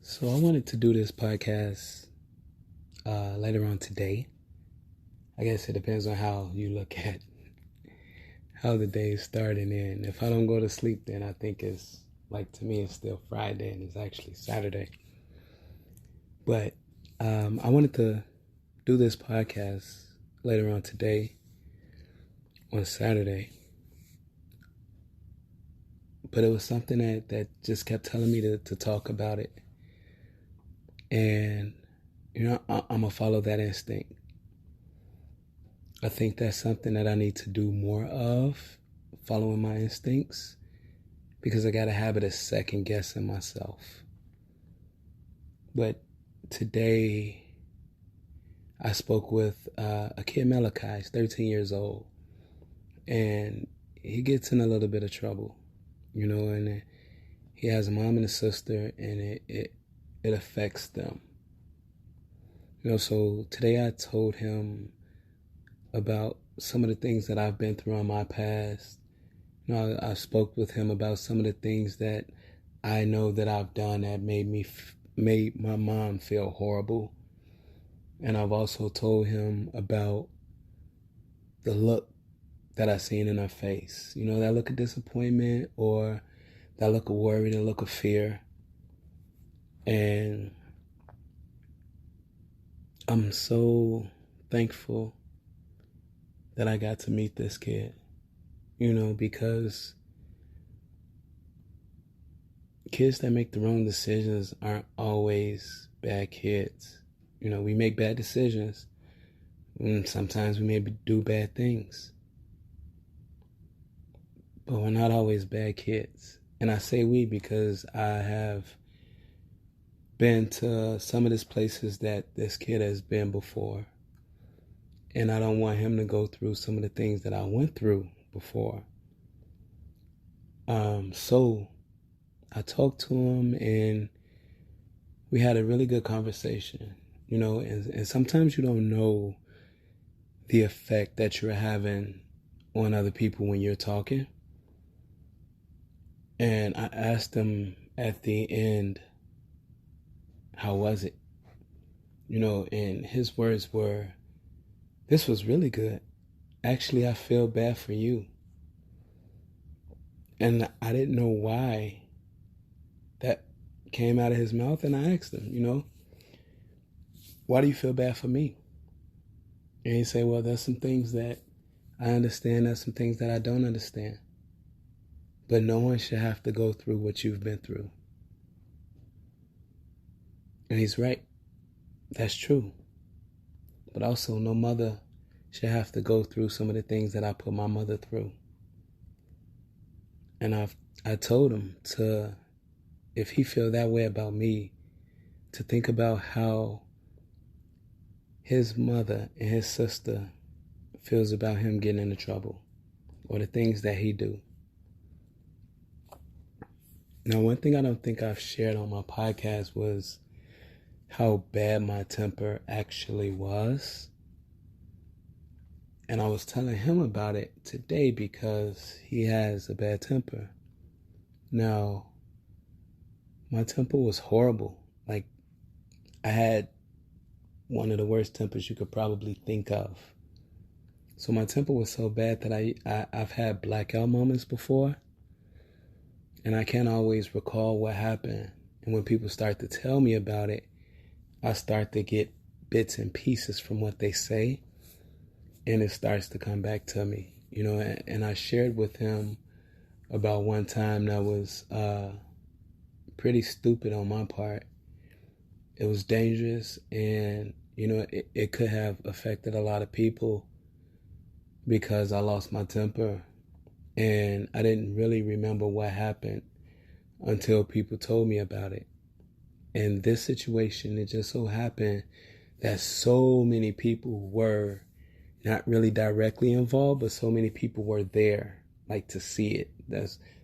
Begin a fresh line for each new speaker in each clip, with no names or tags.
So I wanted to do this podcast later on today. I guess it depends on how you look at how the day is starting. And if I don't go to sleep, then I think it's like, to me, it's still Friday and it's actually Saturday. But I wanted to do this podcast later on today on Saturday. But it was something that just kept telling me to talk about it. And, I'm going to follow that instinct. I think that's something that I need to do more of, following my instincts, because I got a habit of second guessing myself. But today, I spoke with a kid, Malachis. He's 13 years old, and he gets in a little bit of trouble, and he has a mom and a sister, and it affects them. So today I told him about some of the things that I've been through in my past. I spoke with him about some of the things that I know that I've done that made my mom feel horrible. And I've also told him about the look that I seen in her face. That look of disappointment, or that look of worry, that look of fear. And I'm so thankful that I got to meet this kid, because kids that make the wrong decisions aren't always bad kids. We make bad decisions, and sometimes we maybe do bad things, but we're not always bad kids. And I say we because I have been to some of these places that this kid has been before. And I don't want him to go through some of the things that I went through before. So I talked to him, and we had a really good conversation, and sometimes you don't know the effect that you're having on other people when you're talking. And I asked him at the end, how was it? And his words were, "This was really good. Actually, I feel bad for you." And I didn't know why that came out of his mouth. And I asked him, "Why do you feel bad for me?" And he said, "Well, there's some things that I understand. There's some things that I don't understand. But no one should have to go through what you've been through." And he's right. That's true. But also, no mother should have to go through some of the things that I put my mother through. And I told him to, if he feel that way about me, to think about how his mother and his sister feels about him getting into trouble, or the things that he do. Now, one thing I don't think I've shared on my podcast was how bad my temper actually was. And I was telling him about it today because he has a bad temper. Now, my temper was horrible. Like, I had one of the worst tempers you could probably think of. So my temper was so bad that I've had blackout moments before. And I can't always recall what happened. And when people start to tell me about it, I start to get bits and pieces from what they say. And it starts to come back to me, and I shared with him about one time that was pretty stupid on my part. It was dangerous, and, it could have affected a lot of people because I lost my temper. And I didn't really remember what happened until people told me about it. And this situation, it just so happened that so many people were not really directly involved, but so many people were there, like, to see it.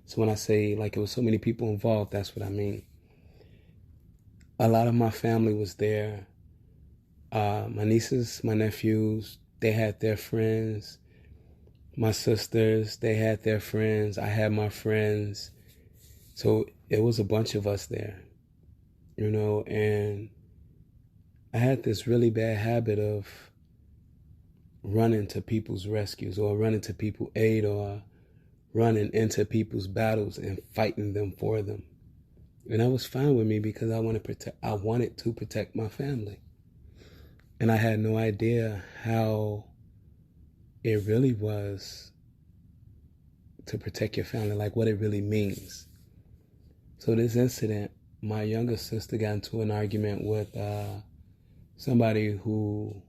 So when I say, like, it was so many people involved, that's what I mean. A lot of my family was there. My nieces, my nephews, they had their friends. My sisters, they had their friends. I had my friends. So it was a bunch of us there. and I had this really bad habit of running to people's rescues or running to people's aid or running into people's battles and fighting them for them. And that was fine with me because I wanted to protect my family. And I had no idea how it really was to protect your family, like what it really means. So this incident, my younger sister got into an argument with somebody who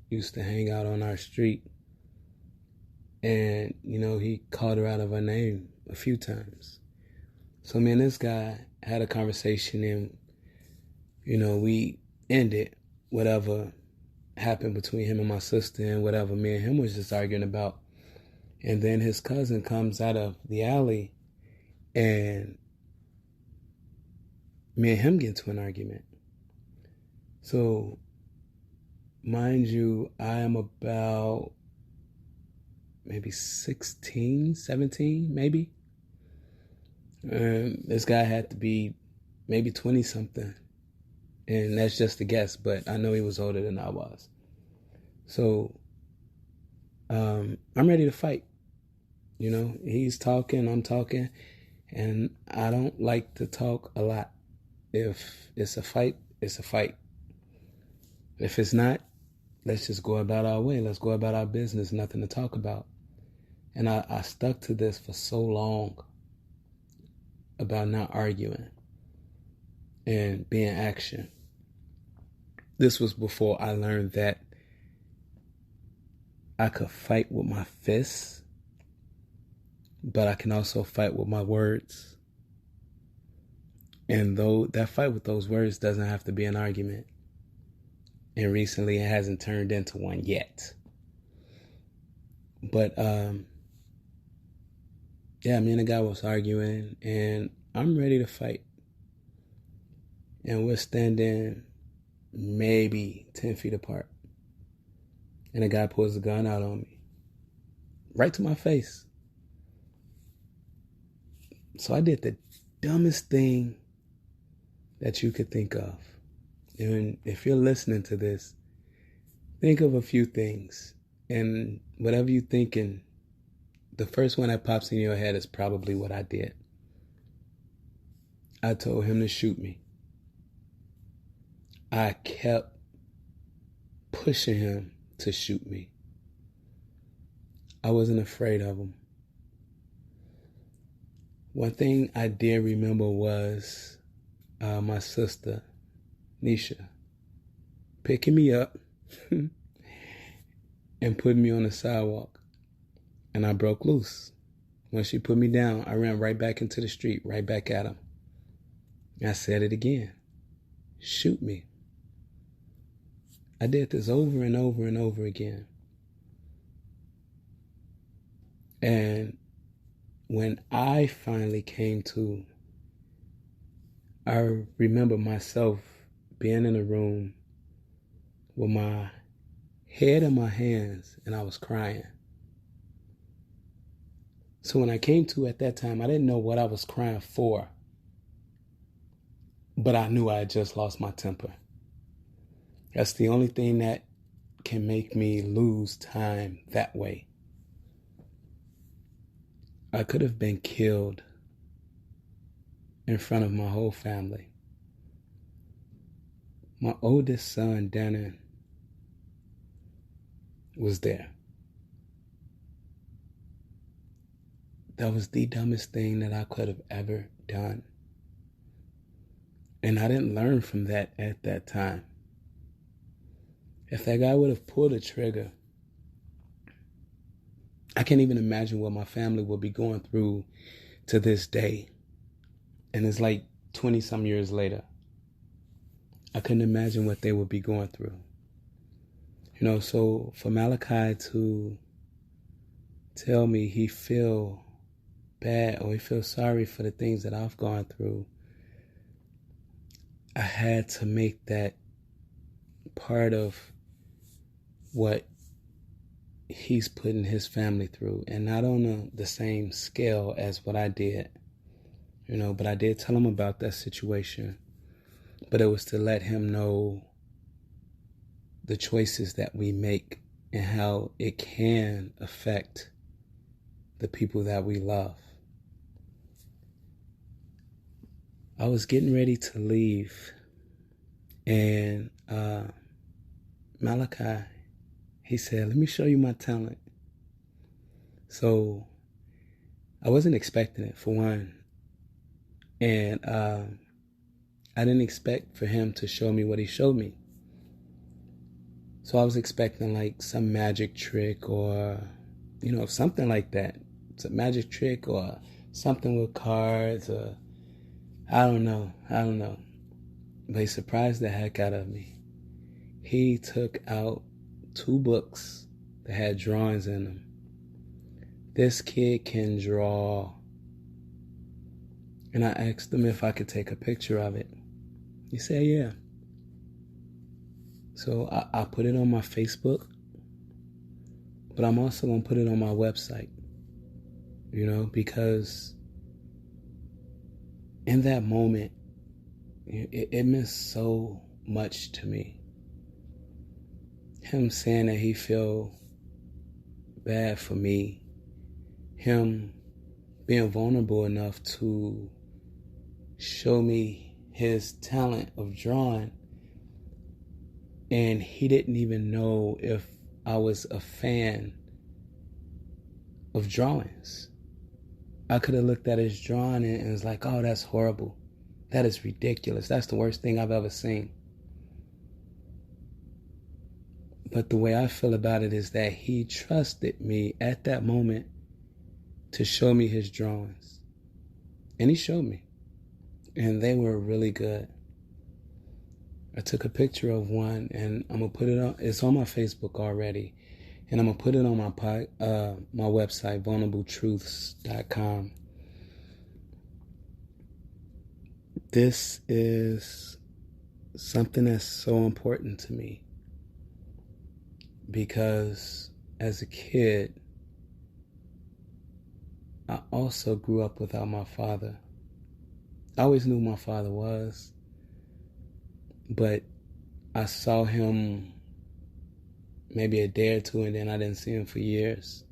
used to hang out on our street. And, he called her out of her name a few times. So me and this guy had a conversation and, we ended whatever happened between him and my sister and whatever me and him was just arguing about. And then his cousin comes out of the alley and me and him get into an argument. So, mind you, I am about maybe 16, 17, maybe. This guy had to be maybe 20 something. And that's just a guess, but I know he was older than I was. So, I'm ready to fight. He's talking, I'm talking, and I don't like to talk a lot. If it's a fight, it's a fight. If it's not, let's just go about our way. Let's go about our business, nothing to talk about. And I stuck to this for so long about not arguing and being action. This was before I learned that I could fight with my fists, but I can also fight with my words. And though that fight with those words doesn't have to be an argument. And recently it hasn't turned into one yet. But, me and the guy was arguing and I'm ready to fight. And we're standing maybe 10 feet apart. And the guy pulls the gun out on me. Right to my face. So I did the dumbest thing that you could think of. And if you're listening to this, think of a few things. And whatever you're thinking, the first one that pops in your head is probably what I did. I told him to shoot me. I kept pushing him to shoot me. I wasn't afraid of him. One thing I did remember was my sister, Nisha, picking me up and putting me on the sidewalk. And I broke loose. When she put me down, I ran right back into the street, right back at him. I said it again. Shoot me. I did this over and over and over again. And when I finally came to, I remember myself being in a room with my head in my hands and I was crying. So when I came to at that time, I didn't know what I was crying for. But I knew I had just lost my temper. That's the only thing that can make me lose time that way. I could have been killed in front of my whole family. My oldest son, Dannon, was there. That was the dumbest thing that I could have ever done. And I didn't learn from that at that time. If that guy would have pulled a trigger, I can't even imagine what my family would be going through to this day. And it's like 20 some years later. I couldn't imagine what they would be going through. So for Malachi to tell me he feel bad or he feels sorry for the things that I've gone through, I had to make that part of what he's putting his family through, and not on the same scale as what I did, but I did tell him about that situation. but it was to let him know the choices that we make and how it can affect the people that we love. I was getting ready to leave, and Malachi, he said, "Let me show you my talent." So I wasn't expecting it, for one. And I didn't expect for him to show me what he showed me. So I was expecting like some magic trick or, something like that. It's a magic trick or something with cards or I don't know. But he surprised the heck out of me. He took out 2 books that had drawings in them. This kid can draw. And I asked him if I could take a picture of it. He said, yeah. So I put it on my Facebook, but I'm also going to put it on my website, because in that moment, it meant so much to me. Him saying that he felt bad for me, him being vulnerable enough to show me his talent of drawing, and he didn't even know if I was a fan of drawings. I could have looked at his drawing and was like, oh, that's horrible. That is ridiculous. That's the worst thing I've ever seen. But the way I feel about it is that he trusted me at that moment to show me his drawings. And he showed me. And they were really good. I took a picture of one and I'm going to put it on. It's on my Facebook already. And I'm going to put it on my website, vulnerabletruths.com. This is something that's so important to me. Because as a kid, I also grew up without my father. I always knew who my father was, but I saw him maybe a day or two, and then I didn't see him for years.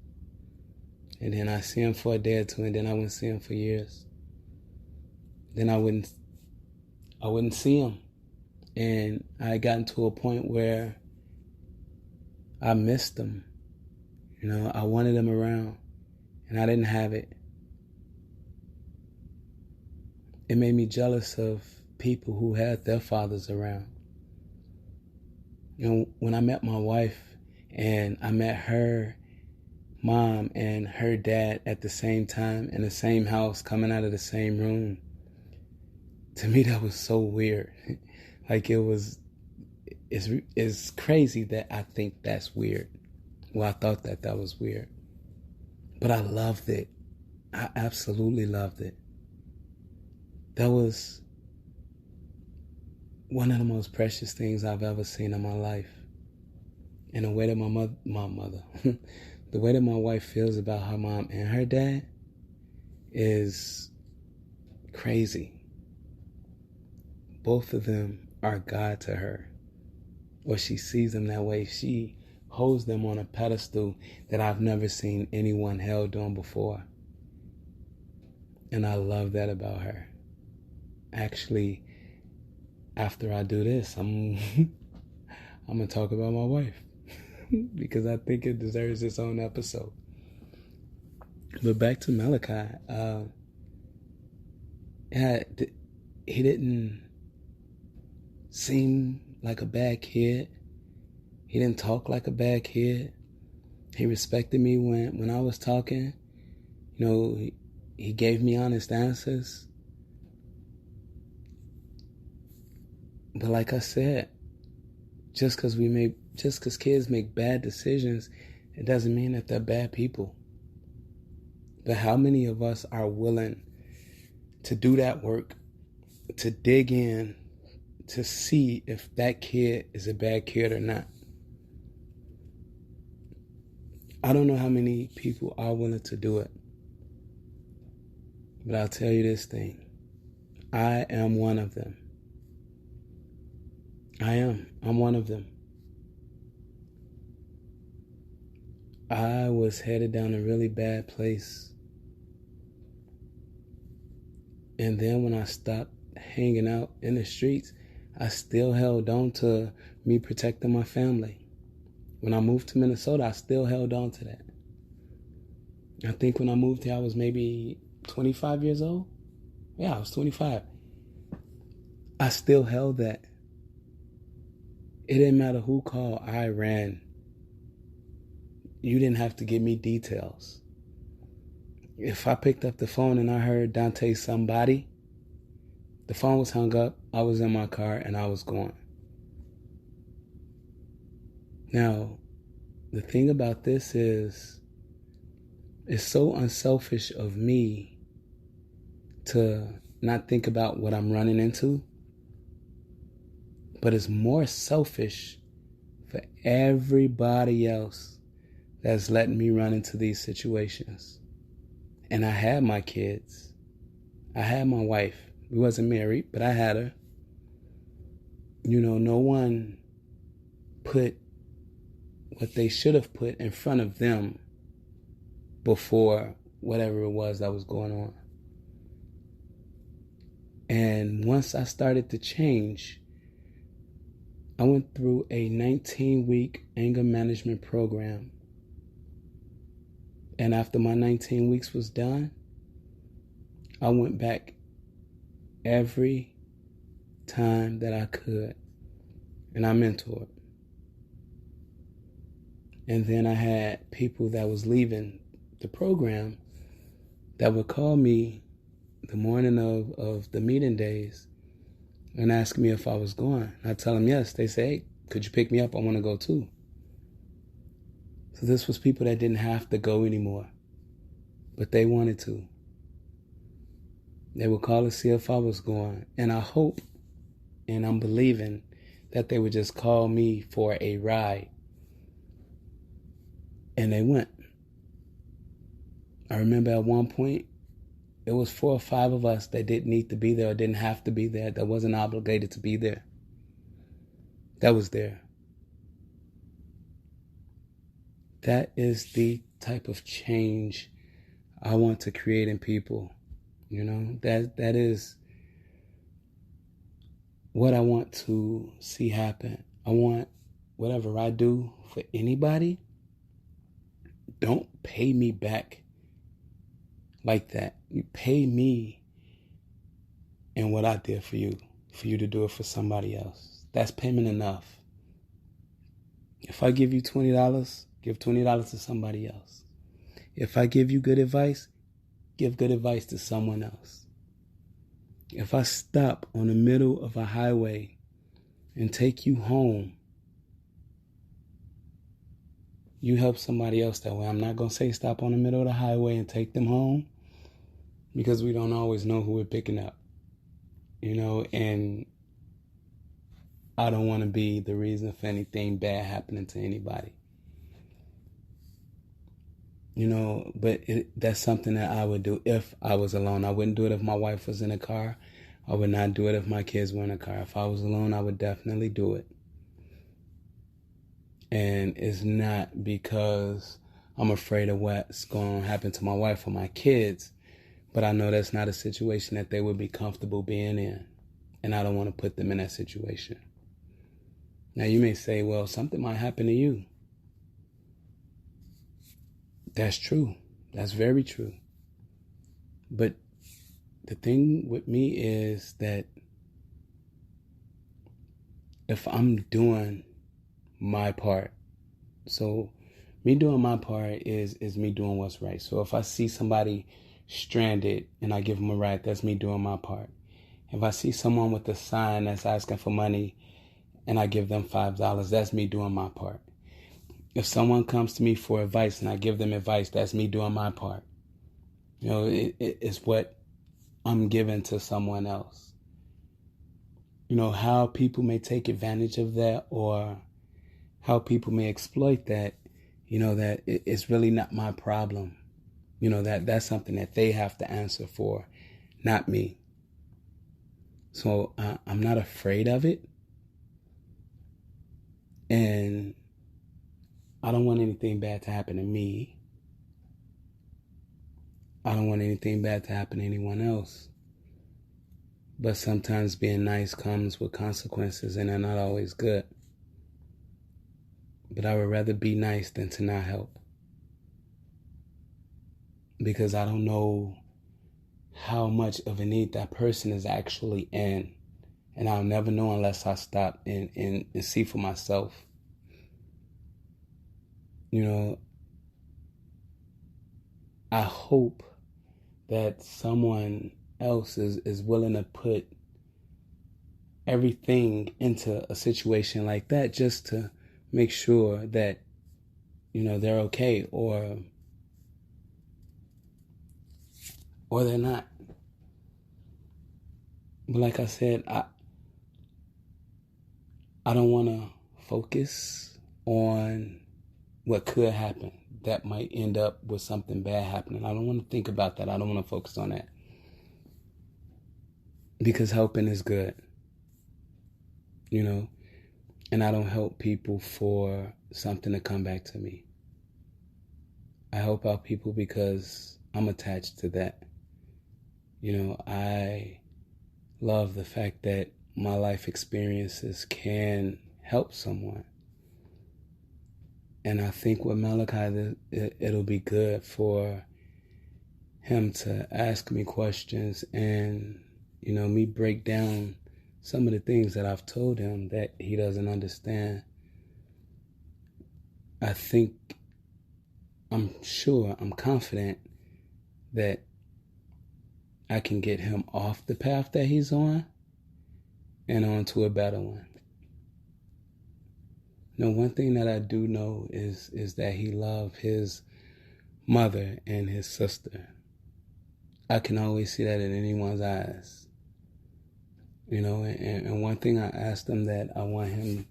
And then I see him for a day or two, and then I wouldn't see him for years. Then I wouldn't see him. And I had gotten to a point where I missed him. I wanted him around, and I didn't have it. It made me jealous of people who had their fathers around. When I met my wife and I met her mom and her dad at the same time in the same house, coming out of the same room, to me that was so weird. Like it's crazy that I think that's weird. Well, I thought that was weird. But I loved it. I absolutely loved it. That was one of the most precious things I've ever seen in my life. And the way that my mother, the way that my wife feels about her mom and her dad is crazy. Both of them are God to her, or she sees them that way. She holds them on a pedestal that I've never seen anyone held on before. And I love that about her. Actually, after I do this, I'm going to talk about my wife because I think it deserves its own episode. But back to Malachi. He didn't seem like a bad kid. He didn't talk like a bad kid. He respected me when I was talking. He gave me honest answers. But like I said, just because kids make bad decisions, it doesn't mean that they're bad people. But how many of us are willing to do that work, to dig in, to see if that kid is a bad kid or not? I don't know how many people are willing to do it. But I'll tell you this thing. I am one of them. I am. I'm one of them. I was headed down a really bad place. And then when I stopped hanging out in the streets, I still held on to me protecting my family. When I moved to Minnesota, I still held on to that. I think when I moved here, I was maybe 25 years old. Yeah, I was 25. I still held that. It didn't matter who called, I ran. You didn't have to give me details. If I picked up the phone and I heard Dante somebody, the phone was hung up, I was in my car, and I was going. Now, the thing about this is, it's so unselfish of me to not think about what I'm running into, but it's more selfish for everybody else that's letting me run into these situations. And I had my kids. I had my wife. We wasn't married, but I had her. No one put what they should have put in front of them before whatever it was that was going on. And once I started to change, I went through a 19-week anger management program. And after my 19 weeks was done, I went back every time that I could, and I mentored. And then I had people that was leaving the program that would call me the morning of the meeting days and ask me if I was going. I tell them yes. They say, hey, could you pick me up? I want to go too. So this was people that didn't have to go anymore, but they wanted to. They would call to see if I was going. And I hope and I'm believing that they would just call me for a ride. And they went. I remember at one point, it was 4 or 5 of us that didn't need to be there or didn't have to be there, that wasn't obligated to be there. That was there. That is the type of change I want to create in people. That is what I want to see happen. I want whatever I do for anybody, don't pay me back like that. You pay me in what I did for you to do it for somebody else. That's payment enough. If I give you $20, give $20 to somebody else. If I give you good advice, give good advice to someone else. If I stop on the middle of a highway and take you home, you help somebody else that way. I'm not going to say stop on the middle of the highway and take them home, because we don't always know who we're picking up, and I don't want to be the reason for anything bad happening to anybody. But that's something that I would do if I was alone. I wouldn't do it if my wife was in a car. I would not do it if my kids were in a car. If I was alone, I would definitely do it. And it's not because I'm afraid of what's going to happen to my wife or my kids, but I know that's not a situation that they would be comfortable being in. And I don't want to put them in that situation. Now you may say, well, something might happen to you. That's true. That's very true. But the thing with me is that if I'm doing my part, so me doing my part is me doing what's right. So if I see somebody stranded and I give them a ride, that's me doing my part. If I see someone with a sign that's asking for money and I give them $5, that's me doing my part. If someone comes to me for advice and I give them advice, that's me doing my part. It's what I'm giving to someone else. How people may take advantage of that or how people may exploit that, that it's really not my problem. That's something that they have to answer for, not me. So I'm not afraid of it. And I don't want anything bad to happen to me. I don't want anything bad to happen to anyone else. But sometimes being nice comes with consequences, and they're not always good. But I would rather be nice than to not help. Because I don't know how much of a need that person is actually in. And I'll never know unless I stop and see for myself. You know, I hope that someone else is willing to put everything into a situation like that just to make sure that, they're okay or they're not. But like I said, I don't want to focus on what could happen that might end up with something bad happening. I don't want to think about that. I don't want to focus on that. Because helping is good. And I don't help people for something to come back to me. I help out people because I'm attached to that. I love the fact that my life experiences can help someone. And I think with Malachi, it'll be good for him to ask me questions and, me break down some of the things that I've told him that he doesn't understand. I'm confident that I can get him off the path that he's on and onto a better one. One thing that I do know is that he loves his mother and his sister. I can always see that in anyone's eyes. And one thing I asked him that I want him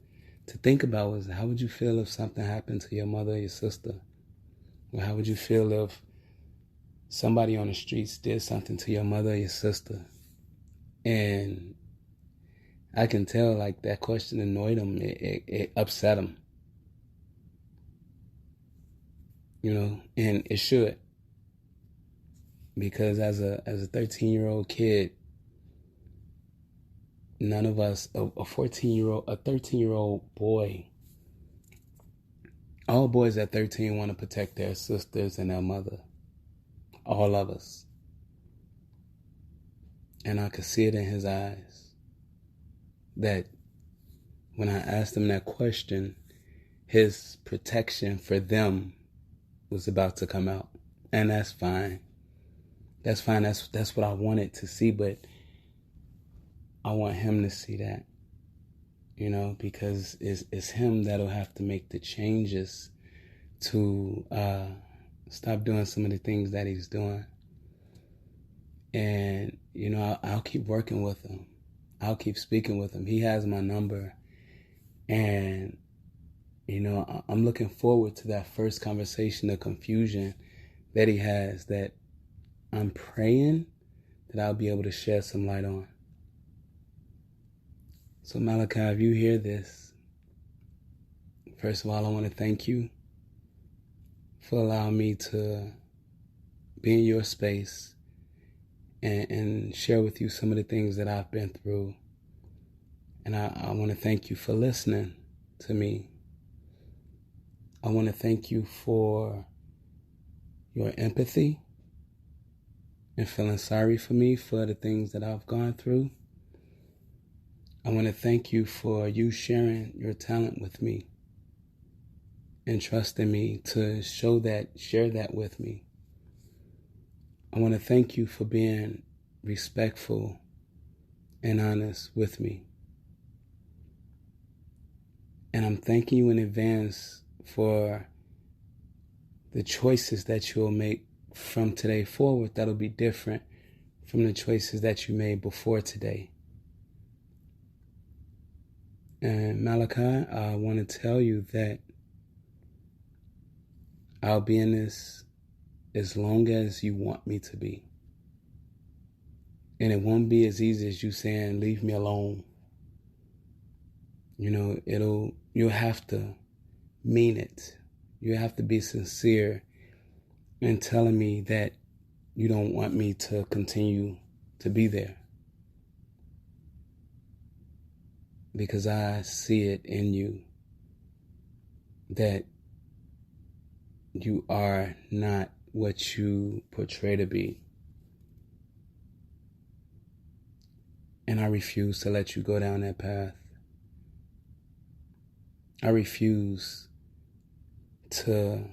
to think about was, how would you feel if something happened to your mother or your sister? Or how would you feel if somebody on the streets did something to your mother or your sister? And I can tell, like, that question annoyed him. It upset him. And it should. Because as a 13-year-old kid, none of us, a 13-year-old boy, all boys at 13 want to protect their sisters and their mother. All of us. And I could see it in his eyes that when I asked him that question, his protection for them was about to come out. And that's fine. That's fine. That's what I wanted to see, but I want him to see that. Because it's him that'll have to make the changes to stop doing some of the things that he's doing. And, I'll keep working with him. I'll keep speaking with him. He has my number. And, I'm looking forward to that first conversation, the confusion that he has, that I'm praying that I'll be able to shed some light on. So Malachi, if you hear this, first of all, I want to thank you for allowing me to be in your space and share with you some of the things that I've been through. And I want to thank you for listening to me. I want to thank you for your empathy and feeling sorry for me for the things that I've gone through. I want to thank you for you sharing your talent with me and trusting me to share that with me. I want to thank you for being respectful and honest with me. And I'm thanking you in advance for the choices that you'll make from today forward that'll be different from the choices that you made before today. And Malachi, I want to tell you that I'll be in this as long as you want me to be. And it won't be as easy as you saying, leave me alone. you'll have to mean it. You have to be sincere in telling me that you don't want me to continue to be there. Because I see it in you that you are not what you portray to be. And I refuse to let you go down that path. I refuse to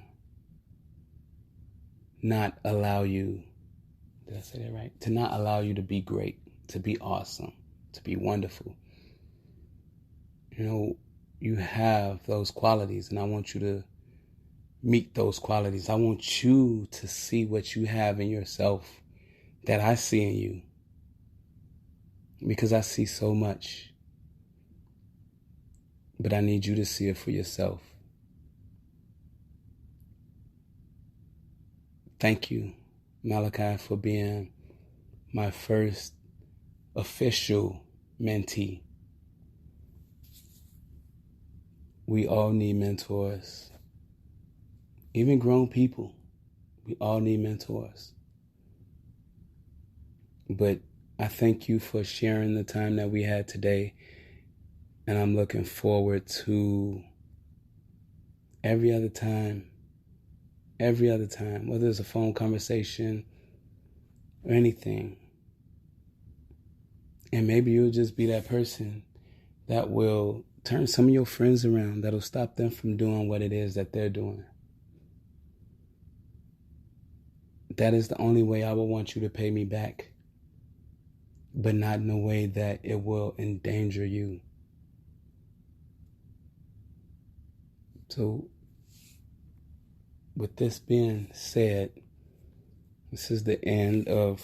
not allow you, did I say that right? To not allow you to be great, to be awesome, to be wonderful. You have those qualities, and I want you to meet those qualities. I want you to see what you have in yourself that I see in you, because I see so much, but I need you to see it for yourself. Thank you, Malachi, for being my first official mentee. We all need mentors. Even grown people, we all need mentors. But I thank you for sharing the time that we had today. And I'm looking forward to every other time, whether it's a phone conversation or anything. And maybe you'll just be that person that will turn some of your friends around, that'll stop them from doing what it is that they're doing. That is the only way I will want you to pay me back, but not in a way that it will endanger you. So, with this being said, this is the end of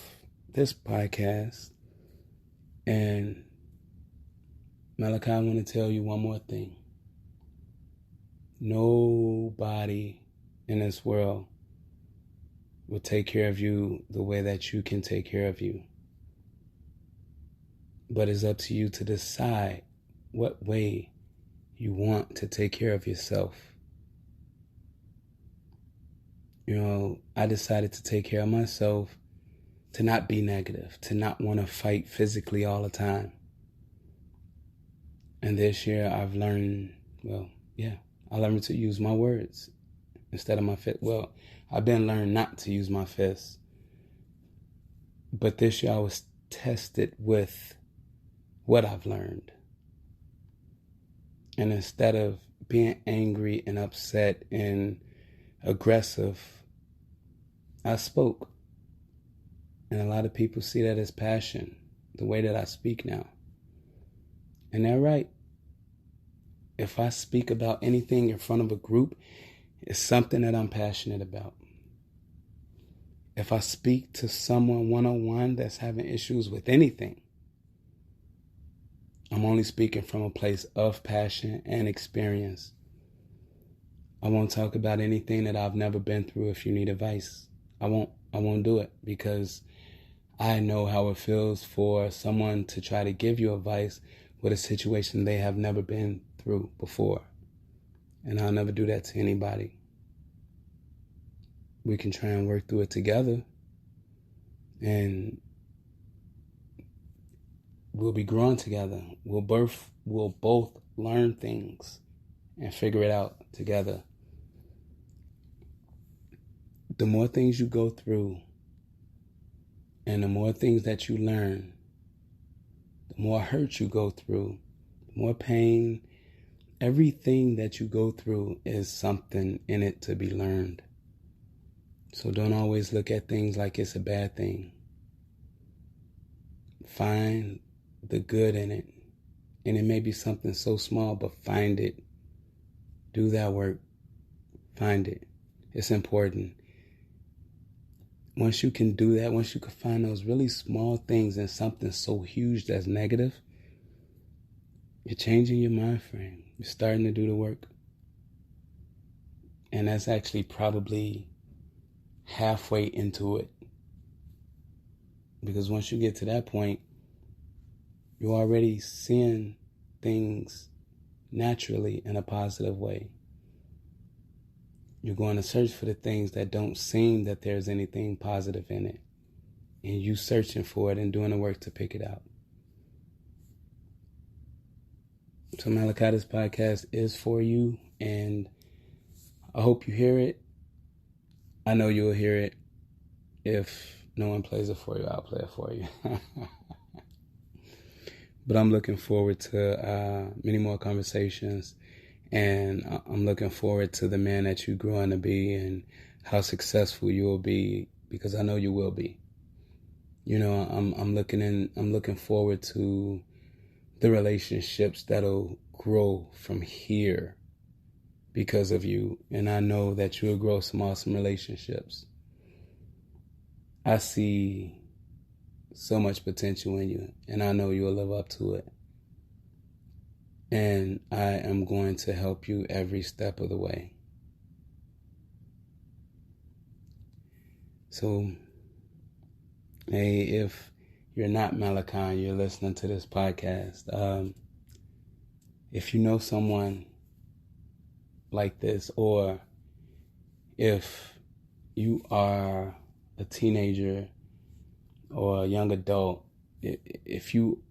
this podcast. And Malachi, I want to tell you one more thing. Nobody in this world will take care of you the way that you can take care of you. But it's up to you to decide what way you want to take care of yourself. I decided to take care of myself, to not be negative, to not want to fight physically all the time. And this year I've learned, I learned to use my words instead of my fist. Well, I've been learning not to use my fists. But this year I was tested with what I've learned. And instead of being angry and upset and aggressive, I spoke. And a lot of people see that as passion, the way that I speak now. And they're right. If I speak about anything in front of a group, it's something that I'm passionate about. If I speak to someone one-on-one that's having issues with anything, I'm only speaking from a place of passion and experience. I won't talk about anything that I've never been through. If you need advice, I won't do it, because I know how it feels for someone to try to give you advice with a situation they have never been through before. And I'll never do that to anybody. We can try and work through it together, and we'll be growing together. We'll both learn things and figure it out together. The more things you go through and the more things that you learn, the more hurt you go through, the more pain, everything that you go through is something in it to be learned. So don't always look at things like it's a bad thing. Find the good in it. And it may be something so small, but find it. Do that work. Find it. It's important. Once you can do that, once you can find those really small things in something so huge that's negative, you're changing your mind frame. You're starting to do the work. And that's actually probably halfway into it. Because once you get to that point, you're already seeing things naturally in a positive way. You're going to search for the things that don't seem that there's anything positive in it. And you searching for it and doing the work to pick it out. So Malachi, this podcast is for you, and I hope you hear it. I know you'll hear it. If no one plays it for you, I'll play it for you. But I'm looking forward to many more conversations, and I'm looking forward to the man that you're growing to be and how successful you will be, because I know you will be. You know, I'm looking forward to the relationships that'll grow from here because of you, and I know that you'll grow some awesome relationships. I see so much potential in you, and I know you'll live up to it. And I am going to help you every step of the way. So, hey, if you're not Malachi and you're listening to this podcast, if you know someone like this, or if you are a teenager or a young adult, if you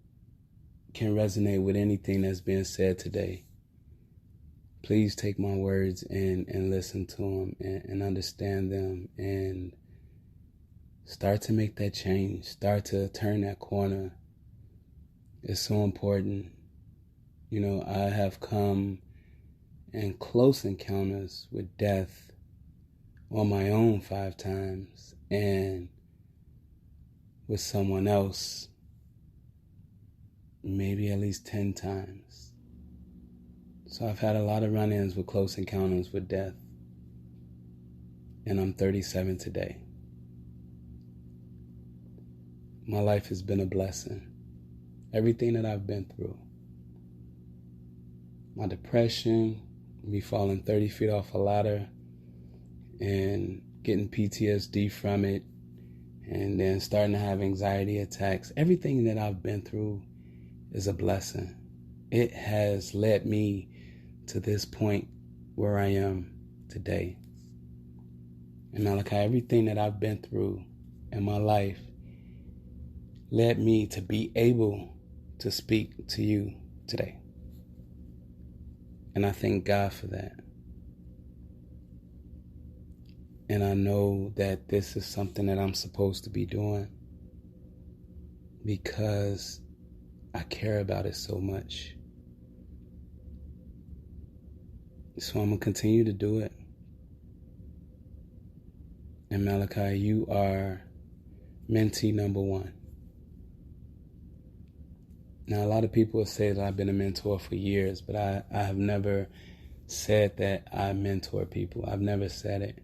can resonate with anything that's being said today, please take my words and listen to them and understand them and start to make that change. Start to turn that corner. It's so important. You know, I have come in close encounters with death on my own 5 times, and with someone else maybe at least 10 times. So I've had a lot of run-ins with close encounters with death, and I'm 37 today. My life has been a blessing. Everything that I've been through, my depression, me falling 30 feet off a ladder and getting PTSD from it, and then starting to have anxiety attacks. Everything that I've been through is a blessing. It has led me to this point where I am today. And Malachi, everything that I've been through in my life led me to be able to speak to you today. And I thank God for that. And I know that this is something that I'm supposed to be doing because I care about it so much. So I'm going to continue to do it. And Malachi, you are mentee number 1. Now, a lot of people say that I've been a mentor for years, but I have never said that I mentor people. I've never said it.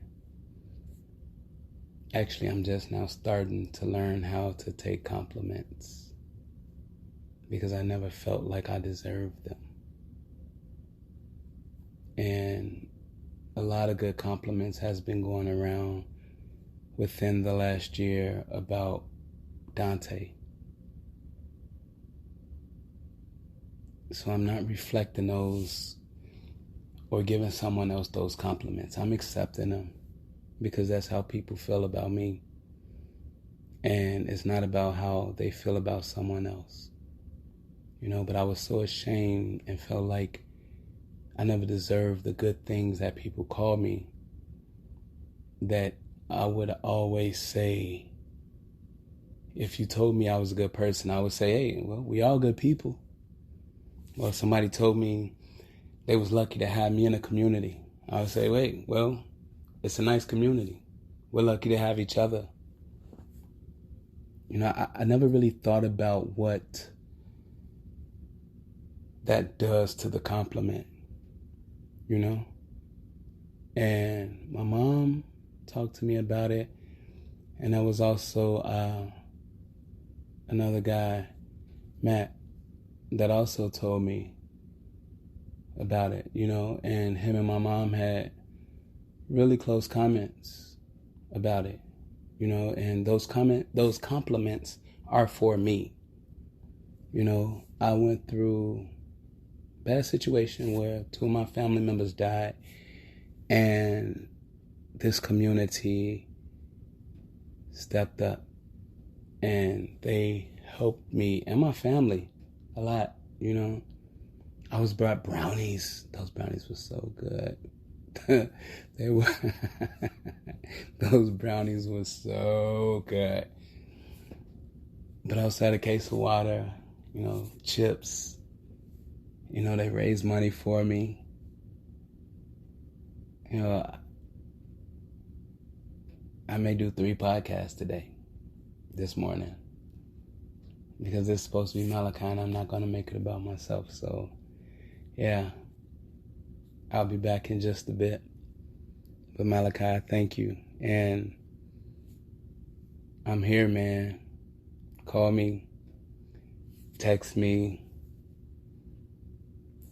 Actually, I'm just now starting to learn how to take compliments because I never felt like I deserved them. And a lot of good compliments has been going around within the last year about Dante. So I'm not reflecting those or giving someone else those compliments. I'm accepting them because that's how people feel about me. And it's not about how they feel about someone else. You know, but I was so ashamed and felt like I never deserved the good things that people call me, that I would always say, if you told me I was a good person, I would say, hey, well, we all good people. Or if somebody told me they was lucky to have me in a community, I would say, wait, well, it's a nice community. We're lucky to have each other. You know, I never really thought about what that does to the compliment, you know? And my mom talked to me about it. And there was also another guy, Matt, that also told me about it, you know? And him and my mom had really close comments about it, you know? And those compliments are for me. You know, I went through bad situation where two of my family members died, and this community stepped up and they helped me and my family a lot, you know. I was brought brownies. Those brownies were so good. They were those brownies were so good. But I also had a case of water, you know, chips. You know, they raised money for me. You know, I may do 3 podcasts today, this morning, because it's supposed to be Malachi, and I'm not going to make it about myself. So, yeah, I'll be back in just a bit. But Malachi, thank you. And I'm here, man. Call me, text me,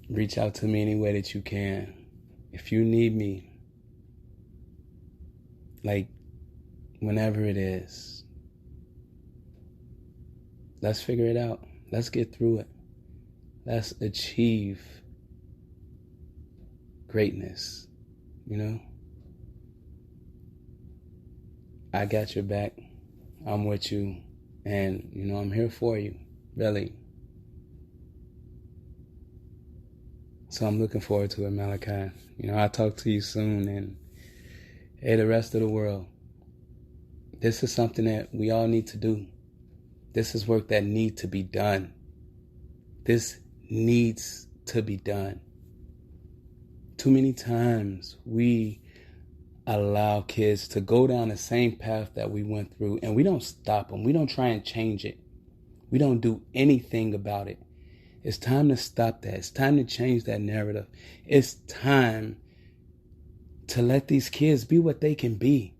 reach out to me any way that you can. If you need me, like, whenever it is, let's figure it out. Let's get through it. Let's achieve greatness, you know? I got your back. I'm with you. And, you know, I'm here for you, really. So I'm looking forward to it, Malachi. You know, I'll talk to you soon. And, hey, the rest of the world, this is something that we all need to do. This is work that needs to be done. This needs to be done. Too many times we allow kids to go down the same path that we went through, and we don't stop them. We don't try and change it. We don't do anything about it. It's time to stop that. It's time to change that narrative. It's time to let these kids be what they can be.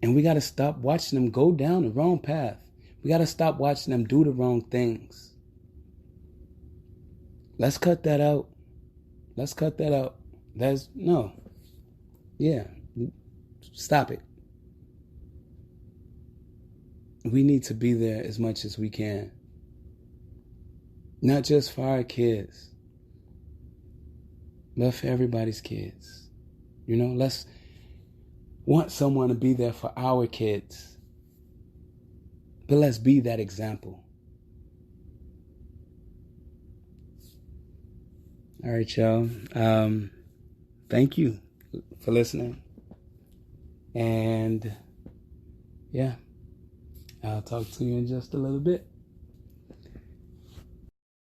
And we got to stop watching them go down the wrong path. We got to stop watching them do the wrong things. Let's cut that out. Let's cut that out. Stop it. We need to be there as much as we can. Not just for our kids, but for everybody's kids. You know, let's want someone to be there for our kids. But let's be that example. All right, y'all. Thank you for listening. And yeah, I'll talk to you in just a little bit.